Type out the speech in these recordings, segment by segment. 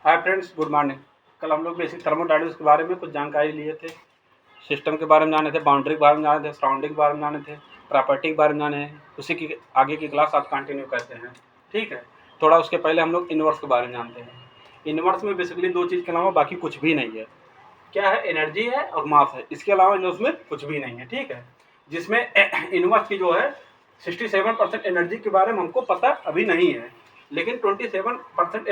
Hi friends, good morning. कल हम लोग बेसिक थर्मोडायनामिक्स के बारे में कुछ जानकारी लिए थे। सिस्टम के बारे में जाने थे, बाउंड्री के बारे में जाने थे, सराउंडिंग के बारे में जाने थे, प्रॉपर्टी के बारे में जाने हैं। उसी की आगे की क्लास आज कंटिन्यू करते हैं। ठीक है, थोड़ा उसके पहले हम लोग इन्वर्स के बारे में जानते हैं। इन्वर्स में बेसिकली दो चीज़ के अलावा बाकी कुछ भी नहीं है। क्या है? एनर्जी है और मास है। इसके अलावा इन्वर्स में कुछ भी नहीं है। ठीक है, जिसमें इन्वर्स की जो है 67% एनर्जी के बारे में हमको पता अभी नहीं है, लेकिन 27%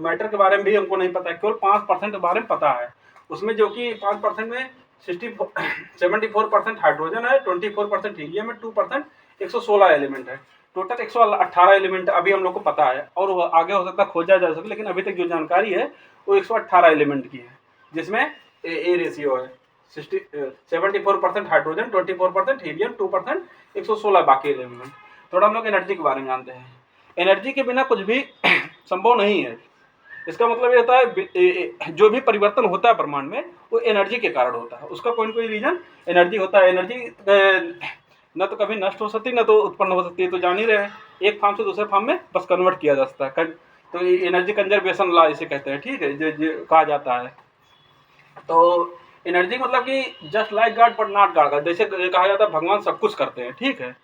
मैटर के बारे में भी हमको नहीं पता है। केवल 5% के बारे में पता है। उसमें जो कि 5% में 74% हाइड्रोजन है, 24% हीलियम है, 2% 116 एलिमेंट है। टोटल 118 एलिमेंट अभी हम लोग को पता है, और वो आगे हो सकता है खोजा जा सके, लेकिन अभी तक जो जानकारी है वो 118 एलिमेंट की है, जिसमें ए रेशियो है 74% हाइड्रोजन, 24% हीलियम, 2% 116 बाकी एलिमेंट। थोड़ा हम लोग एनर्जी के बारे में जानते हैं। एनर्जी के बिना कुछ भी संभव नहीं है। इसका मतलब ये होता है जो भी परिवर्तन होता है ब्रह्मांड में वो एनर्जी के कारण होता है। उसका कोई ना कोई रीजन एनर्जी होता है। एनर्जी न तो कभी नष्ट हो सकती, न तो उत्पन्न हो सकती है। तो जान ही रहे हैं, एक फॉर्म से दूसरे फॉर्म में बस कन्वर्ट किया जा सकता है। तो एनर्जी कंजर्वेशन लॉ इसे कहते हैं। ठीक है, जो कहा जाता है। तो एनर्जी मतलब कि just like God but not God, जैसे कहा जाता है भगवान सब कुछ करते हैं। ठीक है,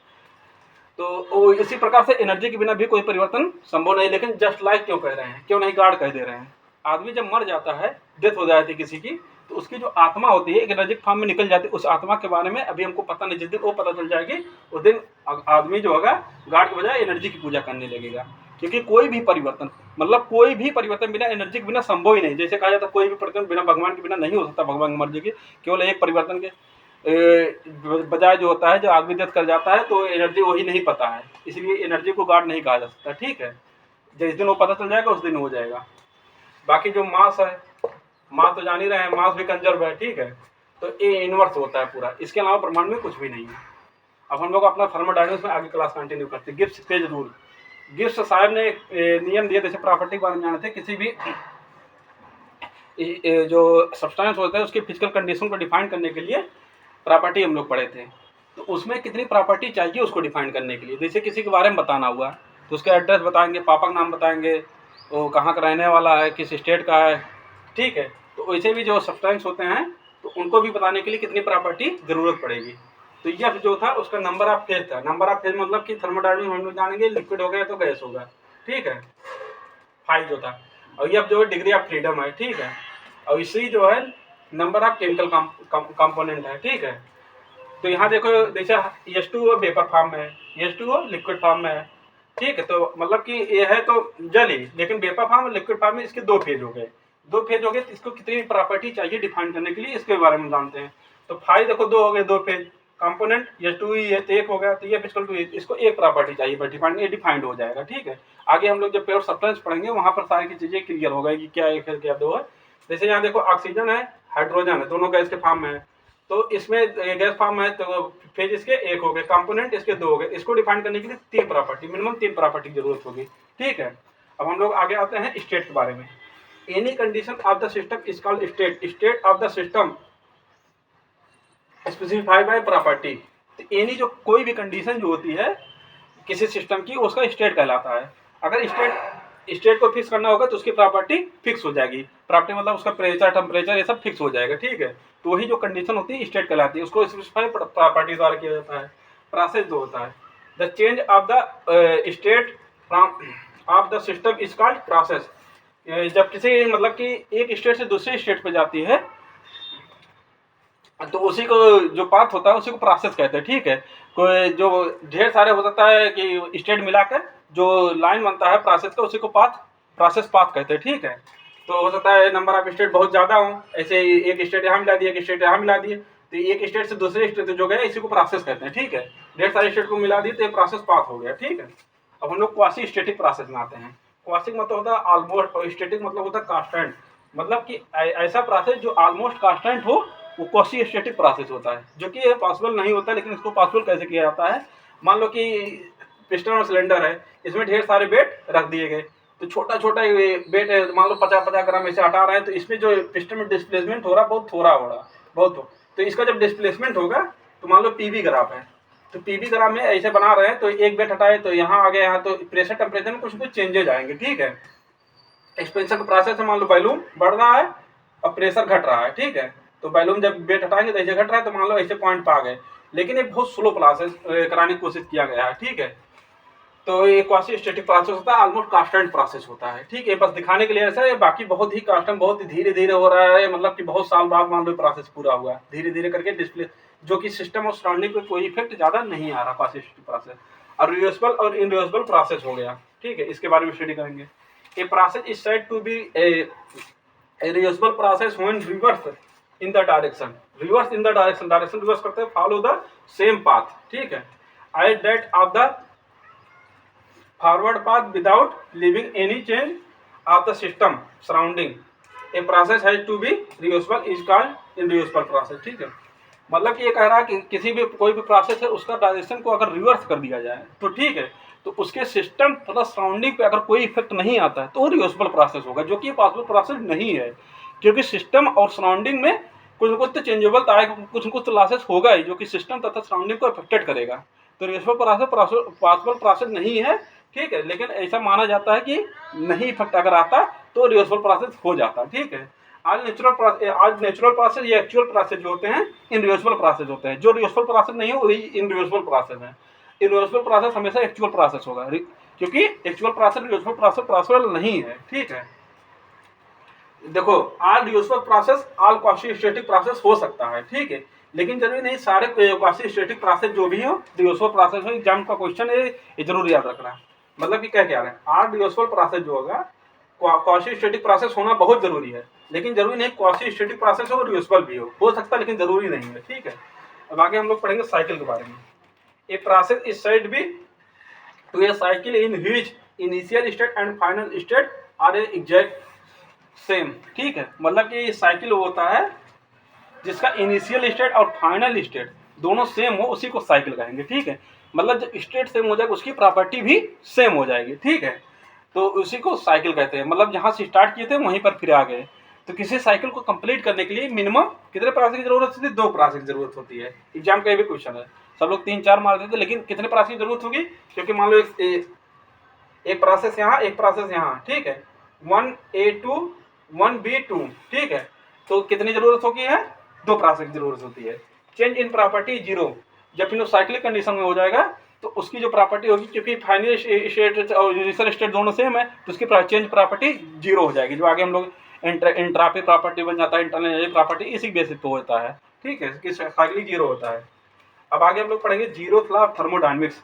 तो इसी प्रकार से एनर्जी के बिना भी कोई परिवर्तन संभव नहीं। लेकिन जस्ट लाइक क्यों कह रहे हैं, क्यों नहीं गॉड कह दे रहे हैं? आदमी जब मर जाता है, डेथ हो जाती है किसी की, तो उसकी जो आत्मा होती है एक एनर्जिक फॉर्म में निकल जाती है। उस आत्मा के बारे में अभी हमको पता नहीं। जिस दिन वो पता चल जाएगी उस दिन आदमी जो होगा गॉड के बजाय एनर्जी की पूजा करने लगेगा। क्योंकि कोई भी परिवर्तन, मतलब कोई भी परिवर्तन बिना एनर्जी के बिना संभव ही नहीं। जैसे कहा जाता है कोई भी परिवर्तन बिना भगवान के बिना नहीं हो सकता। भगवान की मर्जी की केवल एक परिवर्तन के बजाय जो होता है, जो आदमी डेथ कर जाता है, तो एनर्जी वही नहीं पता है, इसलिए एनर्जी को गॉड नहीं कहा जा सकता। ठीक है, जिस दिन वो पता चल जाएगा उस दिन हो जाएगा। बाकी जो मास है, मास तो जान ही रहे हैं, मास भी कंजर्व है। ठीक है, तो ये इनवर्स होता है पूरा। इसके अलावा ब्रह्मांड में कुछ भी नहीं है। अब हम लोग अपना थर्मोडायनामिक्स में आगे क्लास कंटिन्यू करते हैं। Gibbs phase rule. गिब्स साहब ने एक नियम दिए, जैसे प्रॉपर्टी के बारे में जाने थे। किसी भी जो सब्सटेंस होता है उसकी फिजिकल कंडीशन को डिफाइन करने के लिए प्रॉपर्टी हम लोग पढ़े थे। तो उसमें कितनी प्रॉपर्टी चाहिए उसको डिफाइन करने के लिए। जैसे किसी के बारे में बताना हुआ तो उसका एड्रेस बताएंगे, पापा का नाम बताएंगे, वो कहाँ का रहने वाला है, किस स्टेट का है। ठीक है, तो वैसे भी जो सब्सटेंस होते हैं तो उनको भी बताने के लिए कितनी प्रॉपर्टी ज़रूरत पड़ेगी। तो यह जो था उसका नंबर ऑफ फेज था। नंबर ऑफ फेज मतलब कि थर्मोडायनामिक्स हम लोग जानेंगे लिक्विड हो गया तो गैस होगा। ठीक है, फाइव जो था। और यह जो है डिग्री ऑफ फ्रीडम है। ठीक है, और इसी जो है नंबर ऑफ केमिकल कंपोनेंट है। ठीक है, तो यहाँ देखो, जैसे H2O वेपर फॉर्म में है, H2O लिक्विड फॉर्म में है। ठीक है, तो मतलब कि ये है तो जल ही, लेकिन वेपर फॉर्म और लिक्विड फॉर्म में इसके दो फेज हो गए। दो फेज हो गए तो इसको कितनी प्रॉपर्टी चाहिए डिफाइन करने के लिए, इसके बारे में जानते हैं। तो फाइव देखो, दो हो गए, दो फेज कंपोनेंट H2E है तो एक हो गया, तो ये फिजिकल टू इसको एक प्रॉपर्टी चाहिए बस डिफाइन, ये डिफाइंड हो जाएगा। ठीक है, आगे हम लोग जब प्योर सब्सटेंस पढ़ेंगे वहां पर सारी की चीजें क्लियर हो गई कि क्या एक है क्या दो है। जैसे यहाँ देखो ऑक्सीजन है, हाइड्रोजन है, दोनों गैस के फॉर्म में है। तो इसमें गैस फॉर्म है तो फेज इसके एक हो गए, कंपोनेंट इसके दो हो गए। इसको डिफाइन करने के लिए तीन प्रॉपर्टी, मिनिमम तीन प्रॉपर्टी की जरूरत होगी। ठीक है, अब हम लोग आगे आते हैं स्टेट के बारे में। Any condition of the system is called state. State of the system specified by property. तो एनी जो कोई भी कंडीशन जो होती है किसी सिस्टम की, उसका स्टेट कहलाता है। अगर स्टेट को फिक्स करना होगा तो उसकी प्रॉपर्टी फिक्स हो जाएगी। प्रॉपर्टी मतलब उसका प्रेशर, टेम्परेचर, ये सब फिक्स हो जाएगा। ठीक है, तो वही जो कंडीशन होती है स्टेट कहलाती है, उसको स्पेसिफाई प्रॉपर्टी द्वारा किया जाता है। प्रोसेस जो होता है, the change of the state from of the system is called process. जब किसी मतलब कि एक स्टेट से दूसरे स्टेट पे जाती है तो उसी को जो पाथ होता है उसी को प्रोसेस कहते हैं। ठीक है, कोई जो ढेर सारे हो सकता है कि स्टेट मिलाकर जो लाइन बनता है प्रोसेस का, उसी को प्रोसेस पाथ कहते हैं। ठीक है, तो हो सकता है नंबर ऑफ स्टेट बहुत ज़्यादा हो, ऐसे एक स्टेट यहाँ मिला दिए, एक स्टेट यहाँ मिला दिए, तो एक स्टेट से दूसरे स्टेट जो गए इसी को प्रोसेस कहते हैं। ठीक है, ढेर सारे स्टेट को मिला दिए तो ये प्रोसेस पाथ हो गया। ठीक है, अब हम लोग क्वासी स्टेटिक प्रोसेस में आते हैं। क्वासी मतलब होता है ऑलमोस्ट, और स्टेटिक मतलब होता है कांस्टेंट। मतलब कि ऐसा प्रोसेस जो ऑलमोस्ट कांस्टेंट हो वो क्वासी स्टेटिक प्रोसेस होता है, जो कि पॉसिबल नहीं होता। लेकिन इसको पॉसिबल कैसे किया जाता है? मान लो कि पिस्टन और सिलेंडर है, इसमें ढेर सारे बेट रख दिए गए, तो छोटा छोटा बेट है, मान लो 50-50 ग्राम ऐसे हटा रहे हैं, तो इसमें जो पिस्टन में डिस्प्लेसमेंट हो रहा है बहुत थोड़ा हो रहा, बहुत हो, तो इसका जब डिस्प्लेसमेंट होगा तो मान लो पीवी ग्राफ है, तो पीवी ग्राफ में ऐसे बना रहे हैं, तो एक बेट हटाए तो यहाँ आ गया, यहाँ तो प्रेशर टेम्परेचर में कुछ चेंजेज आएंगे। ठीक है, एक्सपेंशन का प्रोसेस है, मान लो वॉल्यूम बढ़ रहा है और प्रेशर घट रहा है, ठीक है। तो वॉल्यूम जब वेट हटाएंगे तो ऐसे घट रहा है, तो मान लो ऐसे पॉइंट पे आ गए, लेकिन ये बहुत स्लो प्रोसेस कराने की कोशिश किया गया है, ठीक है। तो ये क्वासी स्टैटिक प्रोसेस होता है, ऑलमोस्ट कांस्टेंट प्रोसेस होता है, ठीक है। बस दिखाने के लिए ऐसा है, बाकी बहुत ही कांस्टेंट, बहुत ही धीरे धीरे हो रहा है, मतलब कि बहुत साल बाद मान लो प्रोसेस पूरा हुआ, धीरे धीरे करके डिस्प्ले, जो कि सिस्टम और सराउंडिंग पे कोई इफेक्ट ज्यादा नहीं आ रहा क्वासी स्टैटिक प्रोसेस। और रिवर्सिबल और इनरिवर्सिबल प्रोसेस हो गया, ठीक है, इसके बारे में स्टडी करेंगे। A process is said to be a reversible process when reverse in the direction, reverse in the direction reverse करते हैं, follow the same path, ठीक है, as that of the forward path without leaving any change of the system surrounding. A process has to be reversible is called irreversible process, ठीक है। मतलब कि ये कह रहा है कि किसी भी कोई भी प्रोसेस है उसका डायरेक्शन को अगर रिवर्स कर दिया जाए तो ठीक है, तो उसके सिस्टम तथा सराउंडिंग पे अगर कोई इफेक्ट नहीं आता है तो वो रिवर्सिबल प्रोसेस होगा, जो कि पॉसिबल प्रोसेस नहीं है, क्योंकि सिस्टम और सराउंडिंग में कुछ न कुछ तो चेंजेबल तो आएगा, कुछ न कुछ तो लॉसेस होगा ही, जो कि सिस्टम तथा सराउंडिंग को अफेक्टेड करेगा। तो रिवर्सिबल प्रोसेस पॉसिबल प्रोसेस नहीं है, ठीक है, लेकिन ऐसा माना जाता है कि नहीं इफेक्ट अगर आता तो रिवर्सिबल प्रोसेस हो जाता, ठीक है। आज नेचुरल प्रोसेस या एक्चुअल प्रोसेस जो होते हैं इनरिवर्सिबल प्रोसेस होते हैं, जो रिवर्सिबल प्रोसेस नहीं है वही इनरिवर्सिबल प्रोसेस है। इनरिवर्सिबल प्रोसेस हमेशा एक्चुअल प्रोसेस होगा, क्योंकि actual process reversible process possible नहीं है, ठीक है। देखो, all reversible process all quasi static process हो सकता है, ठीक है, लेकिन जरूरी नहीं सारे क्वासी स्टैटिक प्रोसेस जो भी हो रिवर्सिबल प्रोसेस हो। एग्जाम का क्वेश्चन है, ये जरूर याद रखना। मतलब कि क्या कह रहे हैं, ऑल रिवर्सिबल प्रोसेस जो होगा क्वासी स्टैटिक प्रोसेस होना बहुत जरूरी है, लेकिन जरूरी नहीं क्वासी स्टैटिक प्रोसेस हो रिवर्सिबल भी हो सकता है, लेकिन जरूरी नहीं है, ठीक है। अब आगे हम लोग पढ़ेंगे साइकिल के बारे में। A process is said be to a cycle in which initial state and final state are exact same, ठीक है। मतलब कि साइकिल होता है जिसका इनिशियल स्टेट और फाइनल स्टेट दोनों सेम हो, उसी को साइकिल कहेंगे, ठीक है। मतलब जब स्टेट सेम हो जाएगा उसकी प्रॉपर्टी भी सेम हो जाएगी, ठीक है, तो उसी को साइकिल कहते हैं। मतलब जहाँ से स्टार्ट किए थे वहीं पर फिर आ गए। तो किसी साइकिल को कंप्लीट करने के लिए मिनिमम कितने प्रोसेस की जरूरत होती है, 2 प्रोसेस की जरूरत होती है। एग्जाम का ये भी क्वेश्चन है, सब लोग 3-4 मार देते, लेकिन कितने प्रोसेस की जरूरत होगी, क्योंकि मान लो एक प्रोसेस यहाँ, एक प्रोसेस यहाँ, ठीक है, 1A2 1B2, ठीक है, तो कितनी जरूरत होगी है, 2 प्रोसेस की जरूरत होती है। चेंज इन प्रॉपर्टी 0, जब फिर साइक्लिक कंडीशन में हो जाएगा तो उसकी जो प्रॉपर्टी होगी, क्योंकि फाइनल स्टेट और इनिशियल स्टेट दोनों सेम है, तो उसकी चेंज प्रॉपर्टी 0 हो जाएगी, जो आगे हम लोग एंट्रोपी प्रॉपर्टी बन जाता है, इंटरनल एनर्जी प्रॉपर्टी इसी बेसिस पे होता है, ठीक है, कि साइक्लिक 0 होता है। अब आगे हम लोग पढ़ेंगे जीरोथ लॉ ऑफ थर्मोडायनेमिक्स।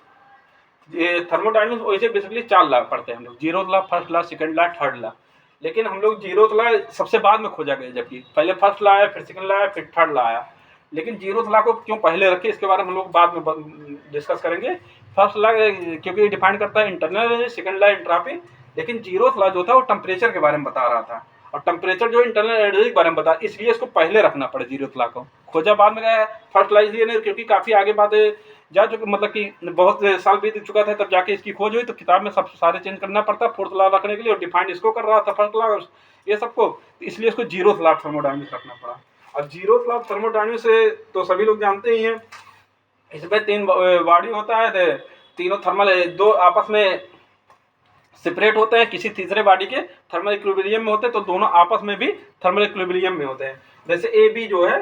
ये थर्मोडायनेमिक्स वैसे बेसिकली 4 लॉ पढ़ते हैं हम लोग, zeroth law, first law, second law, third law, लेकिन हम लोग जीरोथ लॉ सबसे बाद में खोजा गया, जबकि पहले फर्स्ट लॉ आया, फिर सेकंड लॉ आया, फिर थर्ड लॉ आया। लेकिन जीरोथ लॉ को क्यों पहले रखे, इसके बारे में हम लोग बाद में डिस्कस करेंगे। फर्स्ट लॉ क्योंकि डिफाइन करता है internal energy, second law entropy, लेकिन जीरोथ लॉ जो था वो टेम्परेचर के बारे में बता रहा था, और टेम्परेचर जो इंटरनल एनर्जी के बारे में बता, इसलिए इसको पहले रखना पड़ा जीरोथ लॉ को। खोजा बाद में गया फर्स्ट लॉ इसलिए नहीं, क्योंकि काफ़ी आगे बातें जा चुके, मतलब कि बहुत साल बीत चुका था तब जाके इसकी खोज हुई, तो किताब में सब सारे चेंज करना पड़ता फोर्थ लॉ रखने के लिए, और डिफाइंड इसको कर रहा था फर्स्ट लॉ ये सबको, इसलिए इसको जीरोथ लॉ थर्मोडायनेमिक्स रखना पड़ा। अब जीरोथ लॉ थर्मोडायनेमिक्स से तो सभी लोग जानते ही हैं, इसमें 3 बॉडी होता है, तीनों थर्मल 2 आपस में सेपरेट होते हैं, किसी तीसरे बॉडी के थर्मल इक्विलिब्रियम में होते हैं, तो दोनों आपस में भी थर्मल इक्विलिब्रियम में होते हैं। जैसे ए बी जो है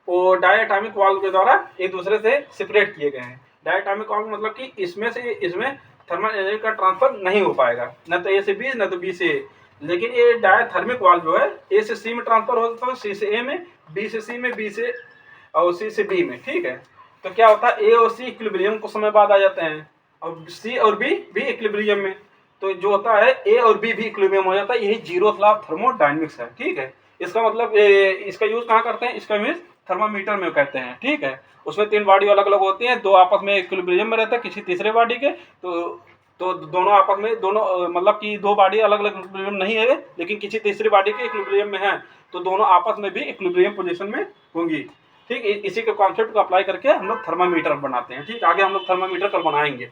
वो डायटोमिक वाल्व के द्वारा एक दूसरे से सेपरेट किए गए हैं। डायटोमिक वाल्व मतलब कि इसमें से इसमें थर्मल एनर्जी का ट्रांसफर नहीं हो पाएगा, न तो ए से बी न तो बी से ए, लेकिन ये डायथर्मिक वाल्व जो है ए से सी में ट्रांसफर हो सकता है, सी से ए में, बी से सी में, बी से और सी से बी में, ठीक है। तो क्या होता है, ए और सी इक्विलिब्रियम कुछ समय बाद आ जाते हैं, और सी और बी भी इक्विलिब्रियम में, तो जो होता है ए और बी भी इक्विलिब्रियम हो जाता है, यही जीरोथ लॉ ऑफ थर्मोडायनेमिक्स है, ठीक है। इसका मतलब इसका यूज कहाँ करते हैं, इसका मीन्स थर्मामीटर में कहते हैं, ठीक है। उसमें 3 बॉडी अलग अलग होती हैं, 2 आपस में इक्विलिब्रियम में रहता है किसी तीसरे बॉडी के, तो दोनों आपस में दोनों मतलब कि 2 बॉडी अलग अलग इक्विलिब्रियम नहीं है, लेकिन किसी तीसरी बॉडी के इक्विलिब्रियम में है, तो दोनों आपस में भी इक्विलिब्रियम पोजीशन में होंगी, ठीक। इसी के कॉन्सेप्ट को अप्लाई करके हम लोग थर्मामीटर बनाते हैं, ठीक। आगे हम लोग थर्मामीटर कल बनाएंगे,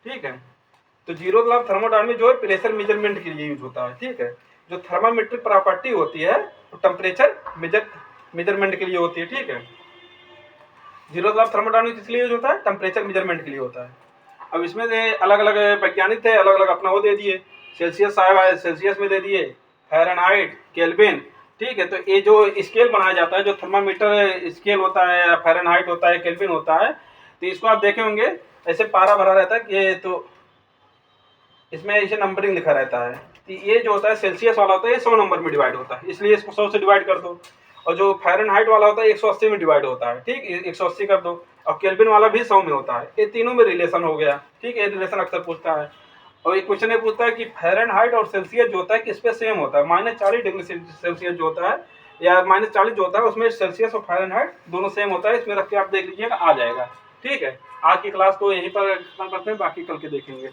ठीक है। तो जीरोथ लॉ ऑफ थर्मोडायनेमिक्स जो है प्रेशर मेजरमेंट के लिए यूज होता है, ठीक है। जो थर्मामीट्रिक प्रॉपर्टी होती है वो टेम्परेचर मेजरमेंट के लिए होती है, ठीक है। जीरोथ लॉ ऑफ थर्मोडायनेमिक्स इसलिए यूज होता है, टेम्परेचर मेजरमेंट के लिए होता है। अब इसमें से अलग अलग वैज्ञानिक थे, अलग अलग अपना वो दे दिए, सेल्सियस आया है, सेल्सियस में दे दिए, फ़ारेनहाइट, केल्विन, ठीक है। तो ये जो स्केल बनाया जाता है, जो थर्मामीटर स्केल होता है, फ़ारेनहाइट होता है, केल्विन होता है, तो इसको आप देखे होंगे ऐसे पारा भरा रहता है, ये तो इसमें ऐसे नंबरिंग लिखा रहता है। तो ये जो होता है सेल्सियस वाला होता है, ये 100 नंबर में डिवाइड होता है, इसलिए इसको 100 से डिवाइड कर दो। और जो फ़ारेनहाइट वाला होता है 180 में डिवाइड होता है, ठीक, 180 कर दो। और केल्विन वाला भी 100 में होता है। ये तीनों में रिलेशन हो गया, ठीक है। ये रिलेशन अक्सर पूछता है। और एक क्वेश्चन ये पूछता है कि फ़ारेनहाइट और सेल्सियस जो होता है किस पे सेम होता है। -40 डिग्री सेल्सियस जो होता है या -40 जो होता है, उसमें सेल्सियस और फ़ारेनहाइट दोनों सेम होता है। इसमें रख के आप देख लीजिएगा, आ जाएगा, ठीक है। आज की क्लास को यहीं पर खत्म करते हैं, बाकी कल के देखेंगे।